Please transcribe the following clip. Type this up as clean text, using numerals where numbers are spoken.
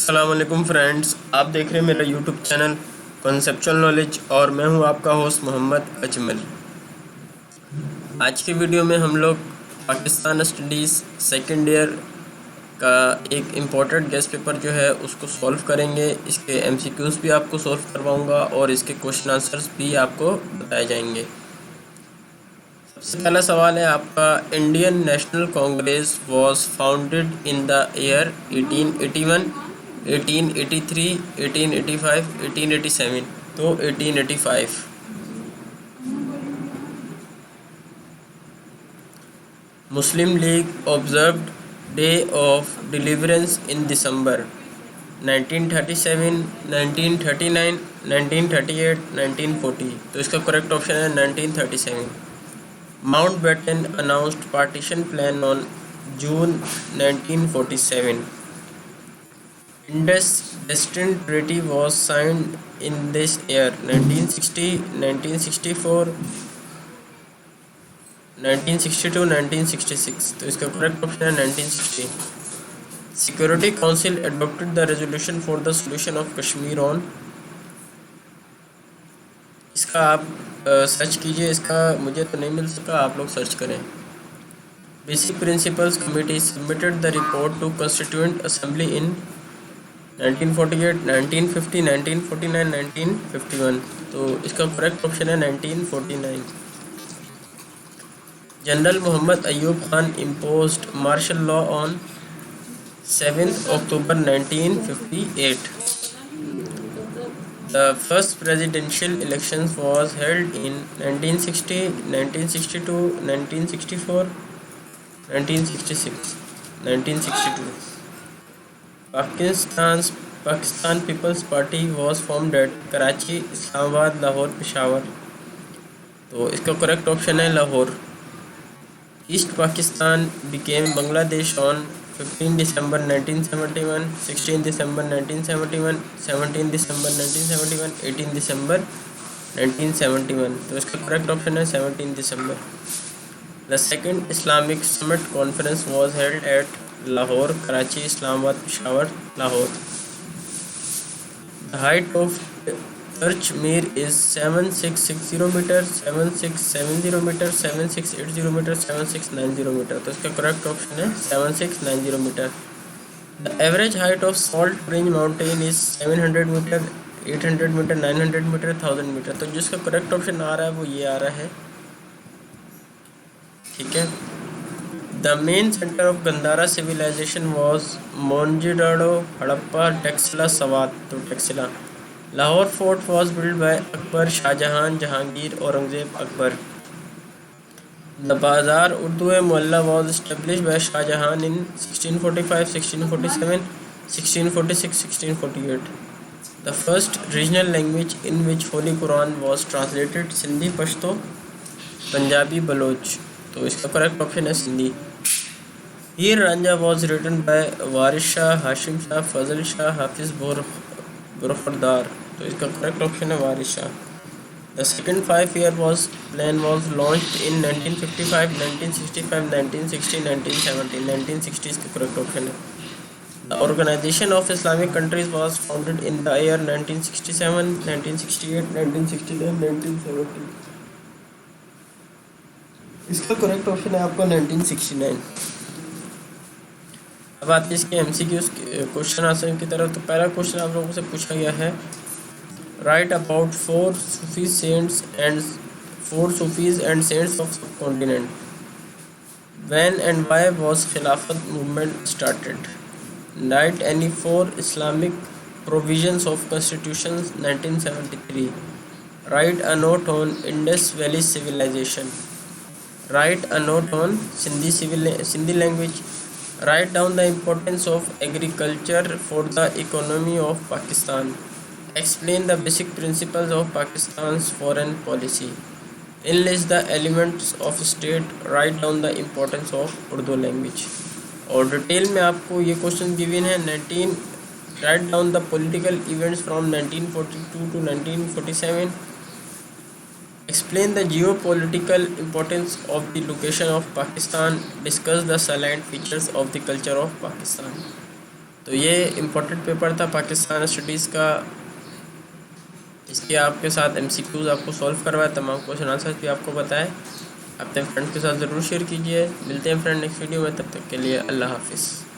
अस्सलाम वालेकुम फ्रेंड्स, आप देख रहे हैं मेरा यूट्यूब चैनल कॉन्सेप्चुअल नॉलेज और मैं हूं आपका होस्ट मोहम्मद अजमल। आज के वीडियो में हम लोग पाकिस्तान स्टडीज़ सेकेंड ईयर का एक इम्पोर्टेंट गेस्ट पेपर जो है उसको सॉल्व करेंगे। इसके एमसीक्यूज़ भी आपको सॉल्व करवाऊंगा और इसके क्वेश्चन आंसर्स भी आपको बताए जाएंगे। सबसे पहला सवाल है आपका, Indian National Congress was founded in the year 1881, 1883, 1885, 1887। तो 1885। Muslim League observed day of deliverance in December 1937, 1939, 1938, 1940। तो इसका करेक्ट ऑप्शन है 1937। Mountbatten announced partition plan on June 1947. Indus Destiny Treaty was signed in this year 1960, 1964, 1962, 1966। तो इसका करेक्ट ऑप्शन है 1960। Security Council adopted the resolution for the solution of Kashmir on। इसका आप search कीजिए, इसका मुझे तो नहीं मिल सका, आप लोग सर्च करें। Basic principles committee submitted the report to constituent assembly in 1948, 1950, 1949, 1951। तो इसका करेक्ट ऑप्शन है 1949। General Mohammad Ayub Khan imposed martial law on 7 October 1958। The first presidential elections was held in 1960, 1962, 1964, 1966, 1962। Pakistan People's Party was formed at Karachi, Islamabad, Lahore, Peshawar। तो इसका correct option है Lahore. East Pakistan became Bangladesh on 15 December 1971, 16 December 1971, 17 December 1971, 18 December 1971। तो इसका correct option है 17 December। The second Islamic Summit Conference was held at Lahore, Karachi, Islamabad, Peshawar, Lahore। The height of Turch Mir is 7660 meter, 7670 meter, 7680 meter, 7690 meter। तो इसका correct option है 7690 meter। The average height of Salt Range Mountain is 700 meter, 800 meter, 900 meter, 1000 meter। तो जिसका correct option आ रहा है वो ये आ रहा है, ठीक है। The main center of Gandhara civilization was Mohenjo-daro, Harappa, Taxila, Sawat। तो Taxila. Lahore fort was built by Akbar, Shahjahan, Jahangir, Aurangzeb, Akbar। The Bazaar Urdu Mohalla was established by Shahjahan in 1645, 1647, 1646, 1648। The first regional language in which Holy Quran was translated Sindhi, Pashto, Punjabi, Baloch। तो इसका correct option है Sindhi. Heer Ranjha was written by Waris Shah, Hashim Shah, Fazal Shah, Hafiz Barkhurdar. तो इसका correct option है Waris Shah. The second 5-year plan was launched in 1955, 1965, 1960, 1970। 1960 इसका correct option है। The organisation of Islamic countries was founded in the year 1967, 1968, 1969, 1970। इसका correct option है आपका 1969। अब आते हैं इसके एमसीक्यूज क्वेश्चन आंसर की तरफ। तो पहला क्वेश्चन आप लोगों से पूछा गया है, write about 4 Sufis and saints of subcontinent. When and why was Khilafat movement started. Write any 4 Islamic provisions of constitution 1973। Write a note on Indus valley civilisation. Write a note on Sindhi language। Write down the importance of agriculture for the economy of Pakistan। Explain the basic principles of Pakistan's foreign policy। Enlist the elements of state। Write down the importance of Urdu language। और detail में आपको ये question given है। Write down the political events from 1942 to 1947। Explain the geopolitical importance of the location of Pakistan। Discuss the salient features of the culture of Pakistan। तो ये important paper था Pakistan studies का। इसके आपके साथ MCQs आपको solve करवाए, तमाम क्वेश्चन आंसर भी आपको बताए। अपने फ्रेंड के साथ ज़रूर शेयर कीजिए। मिलते हैं फ्रेंड नेक्स्ट वीडियो में, तब तक के लिए अल्लाह हाफिज़।